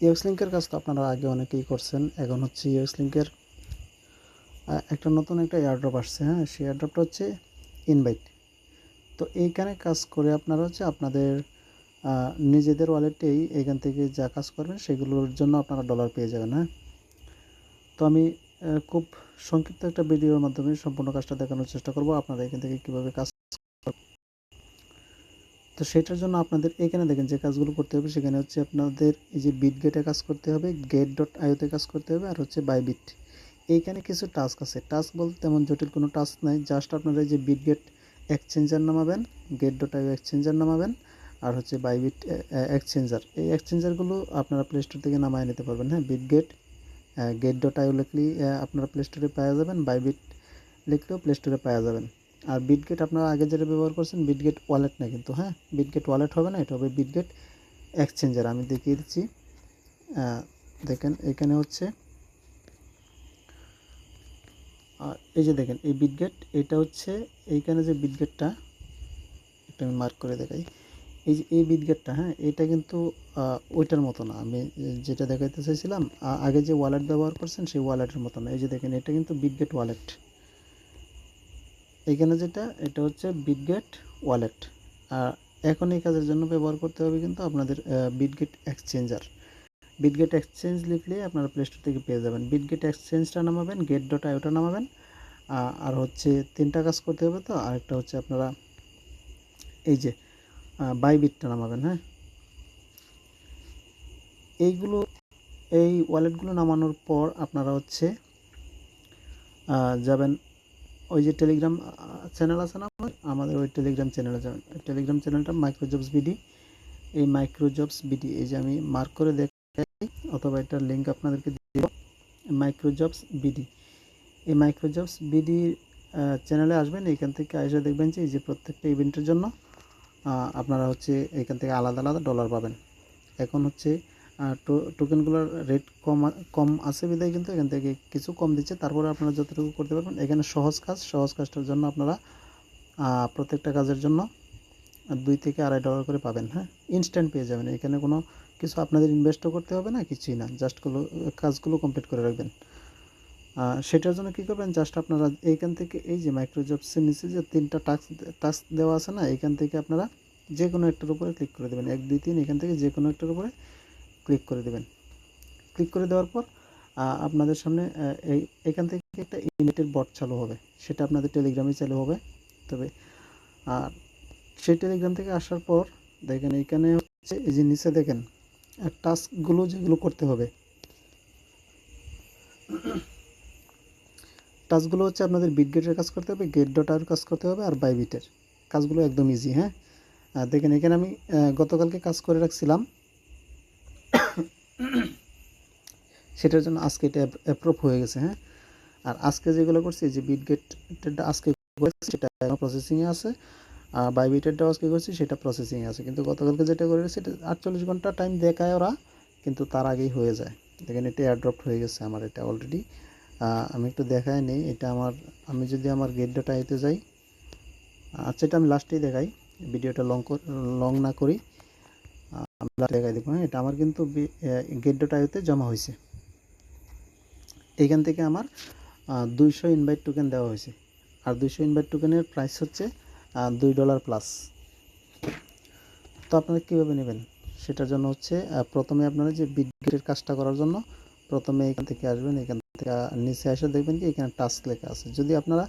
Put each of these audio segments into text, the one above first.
UX লিঙ্কের কাজ তো আপনারা আগে অনেকেই করছেন। এখন হচ্ছে ইউএক্স লিঙ্কের একটা নতুন একটা এয়ারড্রপ আসছে। হ্যাঁ, সেই এয়ারড্রপটা হচ্ছে ইনভাইট। তো এইখানে কাজ করে আপনারা হচ্ছে আপনাদের নিজেদের ওয়ালেটেই এখান থেকে যা কাজ করবেন সেগুলোর জন্য আপনারা ডলার পেয়ে যাবেন। হ্যাঁ, তো আমি খুব সংক্ষিপ্ত একটা ভিডিওর মাধ্যমে সম্পূর্ণ কাজটা দেখানোর চেষ্টা করব আপনারা এখান থেকে কীভাবে কাজ। তো সেটার জন্য আপনাদের এখানে দেখেন যে কাজগুলো করতে হবে, সেখানে হচ্ছে আপনাদের এই যে বিটগেটে কাজ করতে হবে, get.io-তে কাজ করতে হবে, আর হচ্ছে বাইবিট। এইখানে কিছু টাস্ক আছে। টাস্ক বলতে তেমন জটিল কোনো টাস্ক নাই, জাস্ট আপনারা এই যে বিটগেট এক্সচেঞ্জার নামাবেন, get.io এক্সচেঞ্জার নামাবেন, আর হচ্ছে বাইবিট এক্সচেঞ্জার। এই এক্সচেঞ্জারগুলো আপনারা প্লে স্টোর থেকে নামায় নিতে পারবেন। হ্যাঁ, বিটগেট get.io লিখলেই আপনারা প্লে স্টোরে পাওয়া যাবেন, বাইবিট লিখলেও প্লে স্টোরে পাওয়া যাবেন। আর বিটগেট আপনারা আগে যেটা ব্যবহার করছেন বিটগেট ওয়ালেট না কিন্তু। হ্যাঁ, বিটগেট ওয়ালেট হবে না, এটা হবে বিটগেট এক্সচেঞ্জার। আমি দেখিয়ে দিচ্ছি। দেখেন এখানে হচ্ছে এই যে দেখেন এই বিটগেট, এটা হচ্ছে এইখানে যে বিটগেটটা, এটা আমি মার্ক করে দেখাই। এই যে এই বিটগেটটা, হ্যাঁ, এটা কিন্তু ওইটার মতো না। আমি যেটা দেখাইতে চাইছিলাম আগে যে ওয়ালেট ব্যবহার করছেন সেই ওয়ালেটের মতো না। এই যে দেখেন এটা কিন্তু বিটগেট ওয়ালেট। এইখানে যেটা, এটা হচ্ছে বিটগেট ওয়ালেট। আর এখন এই কাজের জন্য ব্যবহার করতে হবে কিন্তু আপনাদের বিটগেট এক্সচেঞ্জার। বিটগেট এক্সচেঞ্জ লিখলেই আপনারা প্লে স্টোর থেকে পেয়ে যাবেন। বিটগেট এক্সচেঞ্জটা নামাবেন, get.io-টা নামাবেন, আর হচ্ছে তিনটা কাজ করতে হবে। তো আরেকটা হচ্ছে আপনারা এই যে বাইবিটটা নামাবেন। হ্যাঁ, এইগুলো এই ওয়ালেটগুলো নামানোর পর আপনারা হচ্ছে যাবেন ওই যে টেলিগ্রাম চ্যানেল আছে না আমাদের, ওই টেলিগ্রাম চ্যানেলে যাবেন। টেলিগ্রাম চ্যানেলটা মাইক্রোজবস বিডি। এই মাইক্রোজবস বিডি, এই যে আমি মার্ক করে দেখাই অথবা এটার লিঙ্ক আপনাদেরকে দিব, মাইক্রোজবস বিডি। এই মাইক্রোজবস বিডি চ্যানেলে আসবেন। এইখান থেকে এসে দেখবেন যে এই যে প্রত্যেকটা ইভেন্টের জন্য আপনারা হচ্ছে এখান থেকে আলাদা আলাদা ডলার পাবেন। এখন হচ্ছে টোকেনগুলোর রেট কম আছে বিধায় কিন্তু এখান থেকে কিছু কম দিচ্ছে। তারপরে আপনারা যতটুকু করতে পারবেন। এখানে সহজ কাজটার জন্য আপনারা প্রত্যেকটা কাজের জন্য 2 থেকে $2.5 করে পাবেন। হ্যাঁ, ইনস্ট্যান্ট পেয়ে যাবেন। এখানে কোনো কিছু আপনাদের ইনভেস্টও করতে হবে না, কিছুই না, জাস্ট কাজগুলো কমপ্লিট করে রাখবেন। সেটার জন্য কী করবেন, জাস্ট আপনারা এইখান থেকে এই যে মাইক্রোজবসের নিচে যে 3টা টাস্ক দেওয়া আছে না, এইখান থেকে আপনারা যে কোনো একটার উপরে ক্লিক করে দেবেন। 1 2 3 এখান থেকে যে কোনো একটার উপরে ক্লিক করে দেবেন। ক্লিক করে দেওয়ার পর আপনাদের সামনে এখান থেকে একটা ইমেটের বট চালু হবে। সেটা আপনাদের টেলিগ্রামে চালু হবে। তবে আর সেই টেলিগ্রাম থেকে আসার পর দেখেন এখানে হচ্ছে এই যে নিচে দেখেন টাস্কগুলো যেগুলো করতে হবে, টাস্কগুলো হচ্ছে আপনাদের বিটগেটের কাজ করতে হবে, get.io কাজ করতে হবে, আর বাইবিটের কাজগুলো একদম ইজি। হ্যাঁ, দেখেন এখানে আমি গতকালকে কাজ করে রাখছিলাম, সেটার জন্য আজকে এটা অ্যাপ্রুভ হয়ে গেছে। হ্যাঁ, আর আজকে যেগুলো করছি যে বিটগেটটা আজকে সেটা প্রসেসিংয়ে আছে, আর বাইবিটেরটাও আজকে করছি সেটা প্রসেসিংয়ে আছে। কিন্তু গতকালকে যেটা করে রেখেছি এটা 48 ঘন্টা টাইম দেখায় ওরা, কিন্তু তার আগেই হয়ে যায়। দেখেন এটা এয়ারড্রপ হয়ে গেছে আমার, এটা অলরেডি। আমি একটু দেখাই নেই এটা আমার। আমি যদি আমার get.io-তে যাই, আচ্ছা এটা আমি লাস্টেই দেখাই, ভিডিওটা লং না করি, আমি দেখাই দেবো। হ্যাঁ, এটা আমার কিন্তু get.io-তে জমা হয়েছে। এইখান থেকে আমার 200 ইনভাইট টোকেন দেওয়া হয়েছে। আর 200 ইনভাইট টোকেনের প্রাইস হচ্ছে $2 প্লাস। তো আপনারা কীভাবে নেবেন সেটার জন্য হচ্ছে প্রথমে আপনারা যে বিটগেটের কাজটা করার জন্য প্রথমে এখান থেকে আসবেন। এখান থেকে নিচে এসে দেখবেন কি এখানে টাস্ক লেখা আছে। যদি আপনারা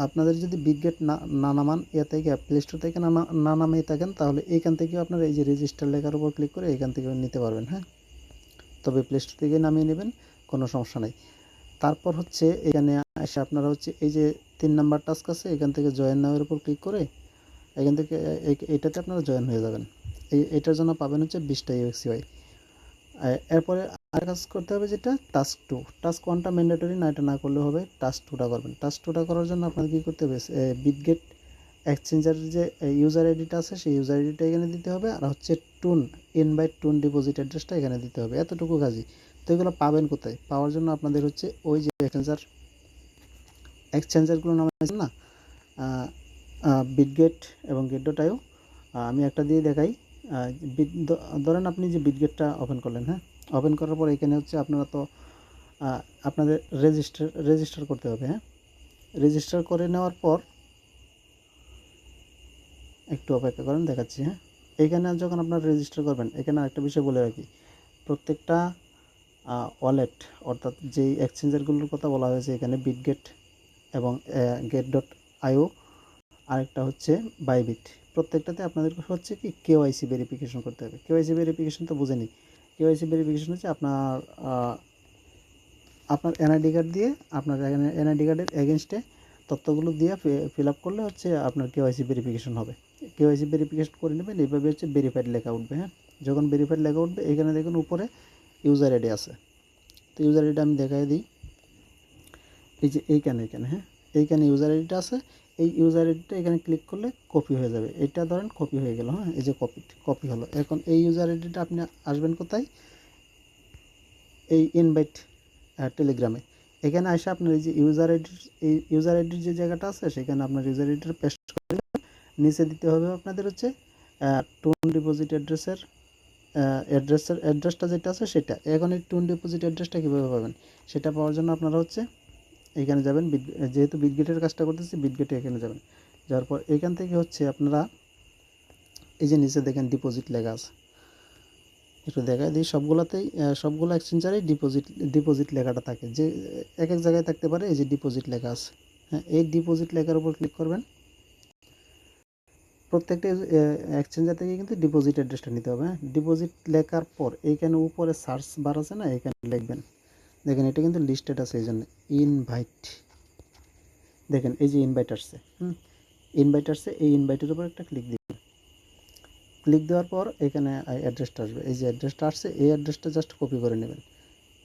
আপনাদের যদি বিটগেট না নামান থেকে প্লে স্টোর থেকে না নামিয়ে থাকেন, তাহলে এইখান থেকেও আপনারা এই যে রেজিস্টার লেখার উপর ক্লিক করে এখান থেকে নিতে পারবেন। হ্যাঁ, তবে প্লে স্টোর থেকে নামিয়ে নেবেন, কোনো সমস্যা নেই। তারপর হচ্ছে এখানে এসে আপনারা হচ্ছে এই যে 3 নাম্বার টাস্ক আছে, এখান থেকে জয়েন নাওয়ের উপর ক্লিক করে এখান থেকে এটাতে আপনারা জয়েন হয়ে যাবেন। এটার জন্য পাবেন হচ্ছে 20টা ইউএক্সিওয়াই। এরপরে আর কাজ করতে হবে যেটা টাস্ক 2। টাস্ক 1টা ম্যান্ডেটরি না, এটা না করলে হবে। টাস্ক 2টা করবেন। টাস্ক 2টা করার জন্য আপনাদের কী করতে হবে, বিটগেট এক্সচেঞ্জারের যে ইউজার আইডিটা আছে সেই ইউজার আইডিটা এখানে দিতে হবে, আর হচ্ছে ইনভাইট টুন ডিপোজিট অ্যাড্রেসটা এখানে দিতে হবে। এতটুকু কাজই। তো এগুলো পাবেন কোথায়? পাওয়ার জন্য আপনাদের হচ্ছে ওই যে এক্সচেঞ্জারগুলো নাম আছে না, বিটগেট এবং get.io, আমি একটা দিয়ে দেখাই। ধরেন আপনি যে বিটগেটটা ওপেন করলেন, হ্যাঁ, ওপেন করার পর এখানে হচ্ছে আপনারা তো আপনাদের রেজিস্টার করতে হবে, হ্যাঁ। রেজিস্টার করে নেওয়ার পর একটু অপেক্ষা করেন, দেখাচ্ছি, হ্যাঁ। এইখানে যখন আপনারা রেজিস্টার করবেন, এখানে আরেকটা বিষয় বলে রাখি, প্রত্যেকটা ওয়ালেট অর্থাৎ যেই এক্সচেঞ্জারগুলোর কথা বলা হয়েছে এখানে, বিটগেট এবং get.io, আরেকটা হচ্ছে বাইবিট, প্রত্যেকটাতে আপনাদের হচ্ছে কি কেওয়াইসি ভেরিফিকেশন করতে হবে। কেওয়াইসি ভেরিফিকেশন তো বুঝেনি। কেওয়াইসি ভেরিফিকেশন হচ্ছে আপনার এনআইডি কার্ড দিয়ে, আপনার এনআইডি কার্ডের এগেনস্টে তথ্যগুলো দিয়ে ফিল আপ করলে হচ্ছে আপনার কেওয়াইসি ভেরিফিকেশন হবে। কেওয়াইসি ভেরিফিকেশন করে নেবেন, এইভাবে হচ্ছে ভেরিফাইড লেখা উঠবে, হ্যাঁ। যখন ভেরিফাইড লেখা উঠবে এখানে দেখুন উপরে ইউজার আইডি আছে। তো ইউজার আইডিটা আমি দেখাই দিই, এই যে এইখানে, হ্যাঁ, এইখানে ইউজার আইডিটা আছে। এই ইউজার আইডিটা এখানে ক্লিক করলে কপি হয়ে যাবে। এটা ধরেন কপি হয়ে গেল, হ্যাঁ, এই যে কপি হলো। এখন এই ইউজার আইডিটা আপনি আসবেন কোথায়, এই ইনভাইট টেলিগ্রামে। এখানে এসে আপনার এই যে ইউজার আইডির যে জায়গাটা আছে সেখানে আপনার ইউজার আইডিটা পেস্ট করে নিচে দিতে হবে আপনাদের হচ্ছে টোন ডিপোজিট অ্যাড্রেসটা যেটা আছে সেটা। এখন এই টোন ডিপোজিট অ্যাড্রেসটা কীভাবে পাবেন, সেটা পাওয়ার জন্য আপনারা হচ্ছে এখানে যাবেন, যেহেতু বিটগেটের কাজটা করতেছি বিটগেটে এখানে যাবেন। যাওয়ার পর এখান থেকে হচ্ছে আপনারা এই যে নিচে দেখেন ডিপোজিট লেখা আছে, একটু দেখা দিই, সবগুলো এক্সচেঞ্জারেই ডিপোজিট লেখাটা থাকে, যে এক এক জায়গায় থাকতে পারে। এই যে ডিপোজিট লেখা আছে, হ্যাঁ, এই ডিপোজিট লেখার উপর ক্লিক করবেন। প্রত্যেকটা এক্সচেঞ্জার থেকে কিন্তু ডিপোজিট অ্যাড্রেসটা নিতে হবে, হ্যাঁ। ডিপোজিট লেখার পর এইখানে উপরে সার্চ বার আছে না, এখানে লিখবেন। দেখেন এটা কিন্তু লিস্টেড আছে, এই জন্য ইনভাইট, দেখেন এই যে ইনভাইট আসছে, ইনভাইট আসছে। এই ইনভাইটের উপর একটা ক্লিক দিবেন। ক্লিক দেওয়ার পর এখানে অ্যাড্রেসটা আসবে, এই যে অ্যাড্রেসটা আসছে, এই অ্যাড্রেসটা জাস্ট কপি করে নেবেন।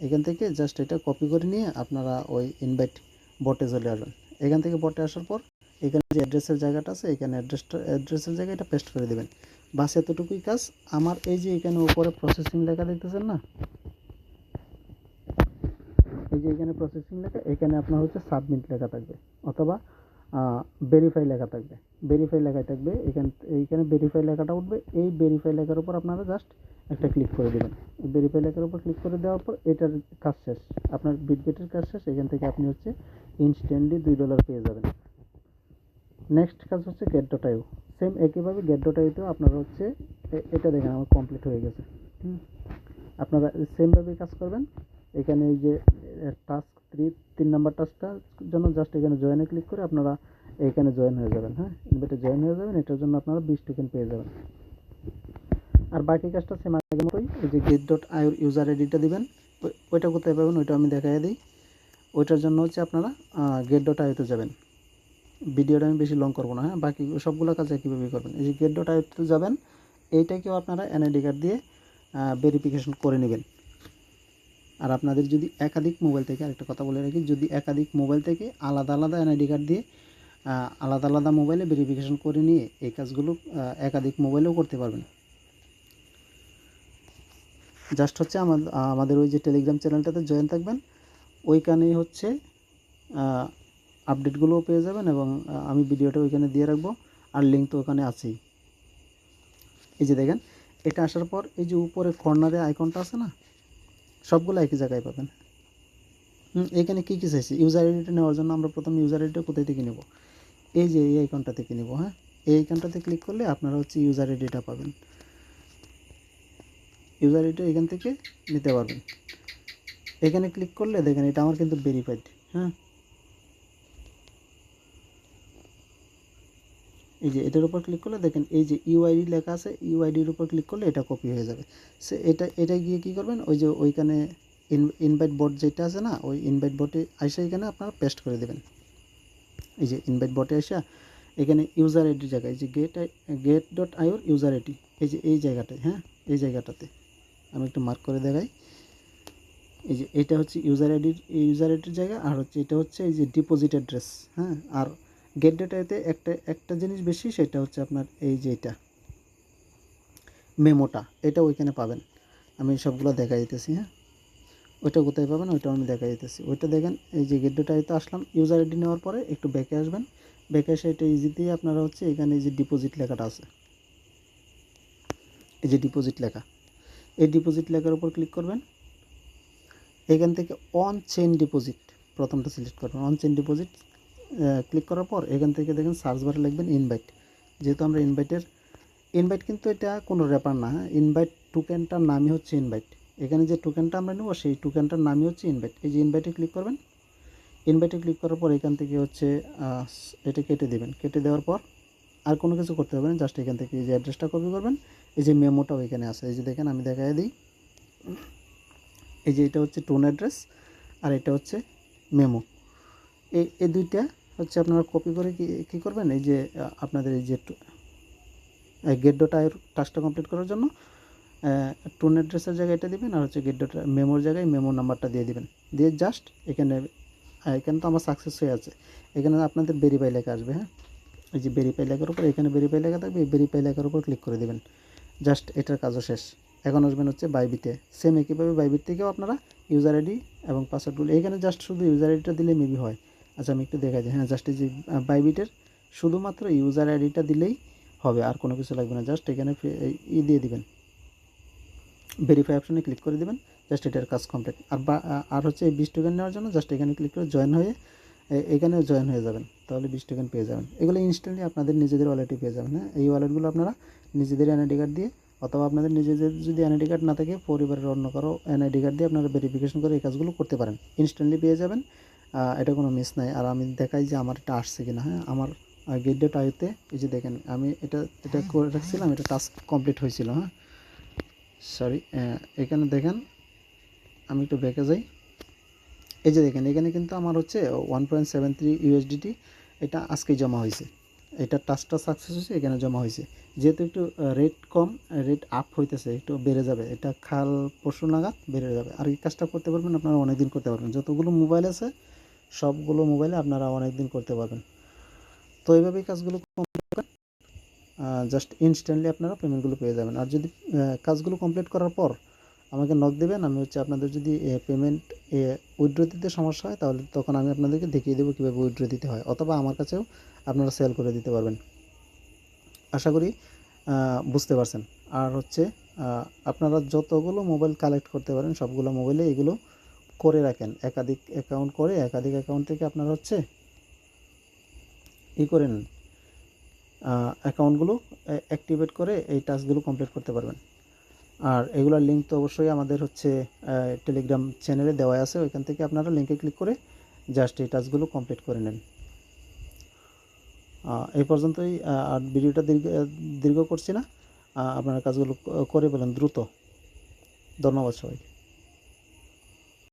এখান থেকে জাস্ট এটা কপি করে নিয়ে আপনারা ওই ইনভাইট বটে চলে আসবেন। এখান থেকে বটে আসার পর এখানে যে অ্যাড্রেসের জায়গাটা আছে, এখানে অ্যাড্রেসের জায়গায় এটা পেস্ট করে দেবেন। বাস এতটুকুই কাজ। আমার এই যে এখানে উপরে প্রসেসিং লেখা দেখতেছেন না, এই যে এখানে প্রসেসিং লেখা, এখানে আপনার হচ্ছে সাবমিট লেখা থাকবে অথবা ভেরিফাই লেখা থাকবে। ভেরিফাই লেখা থাকবে এইখানে ভেরিফাই লেখাটা উঠবে। এই ভেরিফাই লেখার উপর আপনারা জাস্ট একটা ক্লিক করে দেবেন। ভেরিফাই লেখার উপর ক্লিক করে দেওয়ার পর এটার কাজ শেষ, আপনার বিটগেটের কাজ শেষ। এখান থেকে আপনি হচ্ছে ইনস্ট্যান্টলি $2 পেয়ে যাবেন। নেক্সট কাজ হচ্ছে get.io, সেম একইভাবে get.ioতেও আপনারা হচ্ছে এটা দেখেন আমার কমপ্লিট হয়ে গেছে। আপনারা সেমভাবে কাজ করবেন। এখানে এই যে টাস্ক 3 নাম্বার টাস্কটার জন্য জাস্ট এখানে জয়েনে ক্লিক করে আপনারা এইখানে জয়েন হয়ে যাবেন, হ্যাঁ, ইনভাইটে জয়েন হয়ে যাবেন। এটার জন্য আপনারা 20 টোকেন পেয়ে যাবেন। আর বাকি কাজটা সেম আগের মতোই, এই যে get.io ইউজার আইডিটা দিবেন। ওইটা কোথায় পাবেন ওইটা আমি দেখাই দিই। ওইটার জন্য হচ্ছে আপনারা get.ioতে যাবেন। ভিডিওটা আমি বেশি লং করবো না, হ্যাঁ, বাকি সবগুলো কাজ একইভাবে করবেন। এই যে get.ioতে যাবেন, এইটাকেও আপনারা এনআইডি কার্ড দিয়ে ভেরিফিকেশন করে নেবেন। আর আপনাদের যদি একাধিক মোবাইল থেকে, আরেকটা কথা বলে রাখি, যদি একাধিক মোবাইল থেকে আলাদা আলাদা এনআইডি কার্ড দিয়ে আলাদা আলাদা মোবাইলে ভেরিফিকেশন করে নিয়ে এই কাজগুলো একাধিক মোবাইলেও করতে পারবেন। জাস্ট হচ্ছে আমাদের ওই যে টেলিগ্রাম চ্যানেলটাতে জয়েন থাকবেন, ওইখানেই হচ্ছে আপডেটগুলোও পেয়ে যাবেন এবং আমি ভিডিওটা ওইখানে দিয়ে রাখবো, আর লিঙ্ক তো ওখানে আছেই। এই যে দেখেন এটা আসার পর এই যে উপরে কর্নারে আইকনটা আছে না, সবগুলো একই জায়গায় পাবেন। এখানে কী কী চাইছি, ইউজার আইডিটা নেওয়ার জন্য আমরা প্রথমে ইউজার আইডিটা কোথায় থেকে নেব, এই যে এই আইকনটা থেকে নেব, হ্যাঁ। এই আইকনটাতে ক্লিক করলে আপনারা হচ্ছে ইউজার আইডিটা পাবেন। ইউজার আইডিটা এখান থেকে নিতে পারবেন। এখানে ক্লিক করলে দেখেন এটা আমার কিন্তু ভেরিফাইড, হ্যাঁ। এই যে এটার উপর ক্লিক করলে দেখেন এই যে ইউআইডি লেখা আছে, ইউআইডির উপর ক্লিক করলে এটা কপি হয়ে যাবে। সে এটা গিয়ে কী করবেন, ওই যে ওইখানে ইনভাইট বট যেটা আছে না, ওই ইনভাইট বটে আসে এখানে আপনারা পেস্ট করে দেবেন। এই যে ইনভাইট বটে আসা এখানে ইউজার আইডির জায়গায় যে get.io ইউজার আইডি, এই যে এই জায়গাটায়, হ্যাঁ, এই জায়গাটাতে আমি একটু মার্ক করে দেখাই। এই যে এটা হচ্ছে ইউজার আইডির জায়গা, আর হচ্ছে এটা হচ্ছে এই যে ডিপোজিট অ্যাড্রেস, হ্যাঁ। আর get.ioতে একটা জিনিস বেশি, সেটা হচ্ছে আপনার এই যে এটা মেমোটা, এটা ওইখানে পাবেন। আমি সবগুলো দেখা দিতেছি, হ্যাঁ। ওইটা কোথায় পাবেন ওইটাও আমি দেখা দিতেছি। ওইটা দেখেন এই যে get.ioতে আসলাম, ইউজার আইডি নেওয়ার পরে একটু ব্যাকে আসবেন। ব্যাকে এসে এটা ইজিতেই আপনারা হচ্ছে এখানে যে ডিপোজিট লেখাটা আছে, এই যে ডিপোজিট লেখা, এই ডিপোজিট লেখার উপর ক্লিক করবেন। এখান থেকে অন চেইন ডিপোজিট প্রথমটা সিলেক্ট করবেন। অন চেইন ডিপোজিট ক্লিক করার পর এখান থেকে দেখেন সার্চ বারে লিখবেন ইনভাইট। যেহেতু আমরা ইনভাইট কিন্তু এটা কোনো র্যাপার না, ইনভাইট টোকেনটার নামই হচ্ছে ইনভাইট। এখানে যে টোকেনটা আমরা নেব সেই টোকেনটার নামই হচ্ছে ইনভাইট। এই যে ইনভাইটে ক্লিক করবেন। ইনভাইটে ক্লিক করার পর এখান থেকে হচ্ছে এটা কেটে দেবেন। কেটে দেওয়ার পর আর কোনো কিছু করতে হবে না, জাস্ট এখান থেকে এই যে অ্যাড্রেসটা কপি করবেন। এই যে মেমোটাও এখানে আছে, এই যে দেখেন আমি দেখাই দিই। এই যে এটা হচ্ছে টোন অ্যাড্রেস আর এটা হচ্ছে মেমো। এই দুইটা হচ্ছে আপনারা কপি করে কী করবেন, এই যে আপনাদের এই যে গেট ডট আইয়ের টাস্কটা কমপ্লিট করার জন্য টোন অ্যাড্রেসের জায়গায় এটা দিবেন, আর হচ্ছে গেট ডট মেমোর জায়গায় মেমো নাম্বারটা দিয়ে দিবেন। দিয়ে জাস্ট এখানে তো আমার সাকসেস হয়ে আছে। এখানে আপনাদের ভেরিফাই লেখা আসবে। হ্যাঁ, এই যে ভেরিফাই লেখার উপর এখানে ভেরিফাই লেখা থাকবে, এই ভেরিফাই লেখার উপর ক্লিক করে দেবেন। জাস্ট এটার কাজও শেষ। এখন আসবেন হচ্ছে বাইবিটে। সেম একইভাবে বাইবিট থেকেও আপনারা ইউজার আইডি এবং পাসওয়ার্ডগুলো এখানে জাস্ট শুধু ইউজার আইডিটা দিলে মেবি হয়। আচ্ছা আমি একটু দেখাই দিই। হ্যাঁ, জাস্ট এই যে বাইবিটের শুধুমাত্র ইউজার আইডিটা দিলেই হবে, আর কোনো কিছু লাগবে না। জাস্ট এখানে দিয়ে দিবেন, ভেরিফাই অপশনে ক্লিক করে দেবেন। জাস্ট এটার কাজ কমপ্লিট। আর হচ্ছে এই 20 টোকেন নেওয়ার জন্য জাস্ট এখানে ক্লিক করে জয়েন হয়ে এখানে জয়েন হয়ে যাবেন, তাহলে 20 টোকেন পেয়ে যাবেন। এগুলো ইনস্ট্যান্টলি আপনাদের নিজেদের ওয়ালেটে পেয়ে যাবেন। হ্যাঁ, এই ওয়ালেটগুলো আপনারা নিজেদের এনআইডি কার্ড দিয়ে অথবা আপনাদের নিজেদের যদি এনআইডি কার্ড না থাকে পরিবারের অন্য কারো এনআইডি কার্ড দিয়ে আপনারা ভেরিফিকেশন করে এই কাজগুলো করতে পারেন, ইনস্ট্যান্টলি পেয়ে যাবেন। এটা কোনো মিস নাই। আর আমি দেখাই যে আমার এটা আসছে কিনা। হ্যাঁ, আমার গেট ডট আইতে এই যে দেখেন আমি এটা করে রাখছিলাম, এটা টাস্ক কমপ্লিট হয়েছিল। হ্যাঁ, সরি, এখানে দেখেন আমি একটু ব্যাকে যাই। এই যে দেখেন এখানে কিন্তু আমার হচ্ছে 1.73 ইউএসডিটি এটা আজকেই জমা হয়েছে। এটা টাস্কটা সাকসেস হয়েছে, এখানে জমা হয়েছে। যেহেতু একটু রেট কম, রেট আপ হইতেছে, একটু বেড়ে যাবে, এটা কাল পরশু নাগাদ বেড়ে যাবে। আর এই কাজটা করতে পারবেন আপনারা অনেক দিন করতে পারবেন, যতগুলো মোবাইল আছে সবগুলো মোবাইলে আপনারা অনেক দিন করতে পারবেন। তো এইভাবেই কাজগুলো জাস্ট ইনস্ট্যান্টলি আপনারা পেমেন্টগুলো পেয়ে যাবেন। আর যদি কাজগুলো কমপ্লিট করার পর আমাকে নক দেবেন, আমি হচ্ছে আপনাদের যদি পেমেন্ট উইথড্র দিতে সমস্যা হয় তাহলে তখন আমি আপনাদেরকে দেখিয়ে দেবো কীভাবে উইথড্র দিতে হয়, অথবা আমার কাছেও আপনারা সেল করে দিতে পারবেন। আশা করি বুঝতে পারছেন। আর হচ্ছে আপনারা যতগুলো মোবাইল কালেক্ট করতে পারেন সবগুলো মোবাইলে এগুলো করে রাখেন, একাধিক অ্যাকাউন্ট করে একাধিক অ্যাকাউন্ট থেকে আপনারা হচ্ছে করে নেন, অ্যাকাউন্টগুলো অ্যাক্টিভেট করে এই টাস্কগুলো কমপ্লিট করতে পারবেন। আর এগুলোর লিঙ্ক তো অবশ্যই আমাদের হচ্ছে টেলিগ্রাম চ্যানেলে দেওয়া আছে, ওইখান থেকে আপনারা লিঙ্কে ক্লিক করে জাস্ট এই টাস্কগুলো কমপ্লিট করে নেন। এই পর্যন্তই। আর ভিডিওটা দীর্ঘ করছি না, আপনারা কাজগুলো করে ফেলেন দ্রুত। ধন্যবাদ সবাইকে।